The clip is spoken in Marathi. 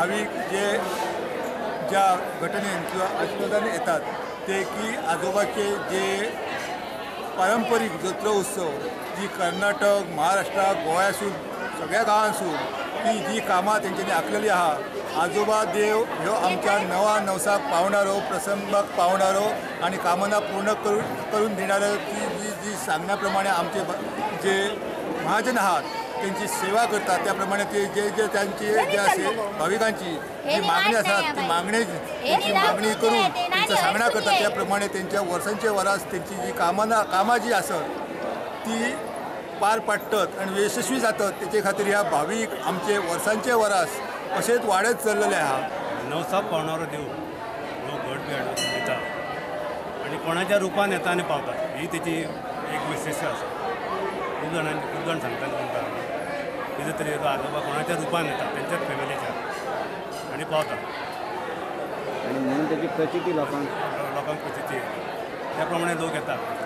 भाविक ज्या घटनेन किंवा आस्वादाने येतात ते की आजोबाचे जे पारंपरिक जत्रा उत्सव जी कर्नाटक महाराष्ट्र गोंयासून सगळ्या गांवांसून ती जी कामां तेंच्यांनी आखलेली आहा आजोबा देव ह्यो आमच्या नवा नवसाक पावणारो प्रसंगाक पावणारो आणि कामना पूर्ण करून देणारो ती जी सांगण्या प्रमाणे आमचे जे महाजन आहात त्यांची सेवा करतात त्याप्रमाणे ते जे त्यांची जे असेल भाविकांची जी मागणी असतात ती त्यांची मागणी करून त्यांचं सांगणा करतात त्याप्रमाणे त्यांच्या वर्सांचे वरास त्यांची जी कामां जी असत ती पार पाडतात आणि यशस्वी जातात त्याचे खातीर ह्या भाविक आमचे वर्सांचे वरास असेच वाडत चललेले आहा नवसाक पावणारो देव लोक घट बी हाडून येता आनी कोणाच्या रुपान येता आनी पावता ही तेची एक वैशिश्य आसा खूब जाण सांगतात तुमकां कितें तरी येतो आजोबा कोणाच्या रुपान येता तेंच्याच फॅमिलीच्या आनी पावता आणि म्हणून त्याची प्रचिती लोकांक प्रचिती त्या प्रमाणे लोक येतात